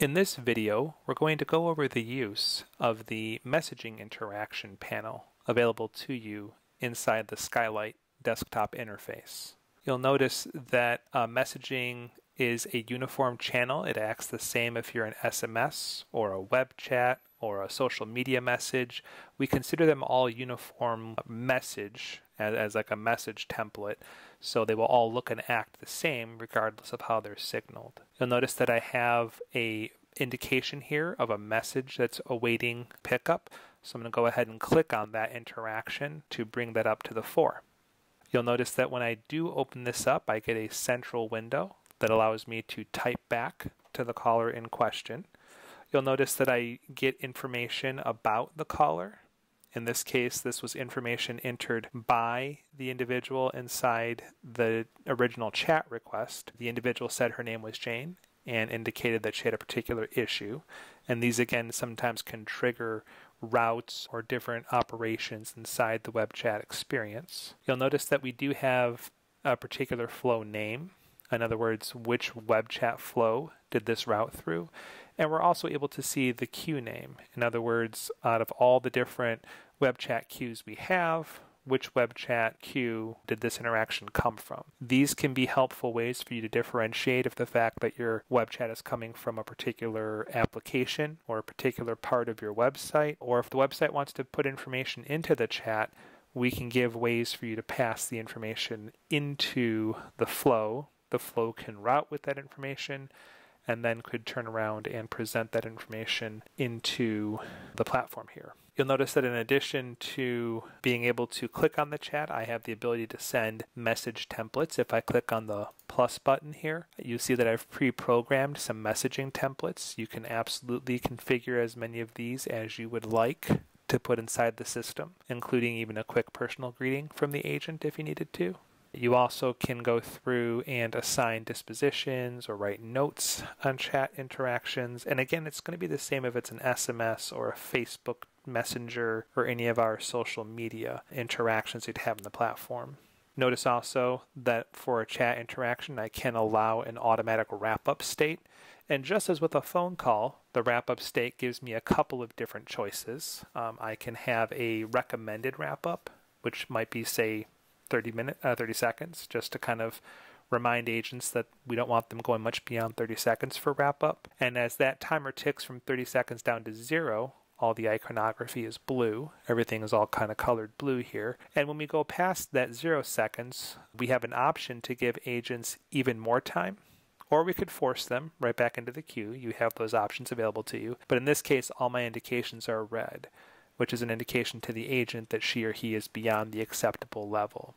In this video, we're going to go over the use of the messaging interaction panel available to you inside the Skylight desktop interface. You'll notice that messaging is a uniform channel. It acts the same if you're an SMS or a web chat or a social media message. We consider them all uniform message as like a message template, so they will all look and act the same regardless of how they're signaled. You'll notice that I have a indication here of a message that's awaiting pickup, so I'm going to go ahead and click on that interaction to bring that up to the fore. You'll notice that when I do open this up, I get a central window that allows me to type back to the caller in question. You'll notice that I get information about the caller. In this case, this was information entered by the individual inside the original chat request. The individual said her name was Jane and indicated that she had a particular issue. And these, again, sometimes can trigger routes or different operations inside the web chat experience. You'll notice that we do have a particular flow name. In other words, which web chat flow did this route through? And we're also able to see the queue name. In other words, out of all the different web chat queues we have, which web chat queue did this interaction come from? These can be helpful ways for you to differentiate if the fact that your web chat is coming from a particular application or a particular part of your website, or if the website wants to put information into the chat, we can give ways for you to pass the information into the flow. The flow can route with that information and then could turn around and present that information into the platform here. You'll notice that in addition to being able to click on the chat, I have the ability to send message templates. If I click on the plus button here, you see that I've pre-programmed some messaging templates. You can absolutely configure as many of these as you would like to put inside the system, including even a quick personal greeting from the agent if you needed to. You also can go through and assign dispositions or write notes on chat interactions. And again, it's going to be the same if it's an SMS or a Facebook Messenger or any of our social media interactions you'd have in the platform. Notice also that for a chat interaction, I can allow an automatic wrap-up state. And just as with a phone call, the wrap-up state gives me a couple of different choices. I can have a recommended wrap-up, which might be, say, 30 seconds, just to kind of remind agents that we don't want them going much beyond 30 seconds for wrap up. And as that timer ticks from 30 seconds down to 0, all the iconography is blue. Everything is all kind of colored blue here. And when we go past that 0 seconds, we have an option to give agents even more time, or we could force them right back into the queue. You have those options available to you. But in this case, all my indications are red, which is an indication to the agent that she or he is beyond the acceptable level.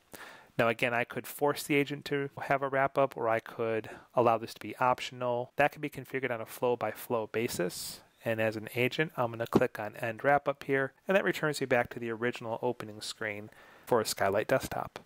Now again, I could force the agent to have a wrap-up, or I could allow this to be optional. That can be configured on a flow-by-flow basis. And as an agent, I'm going to click on End Wrap-Up here, and that returns me back to the original opening screen for a Skylight desktop.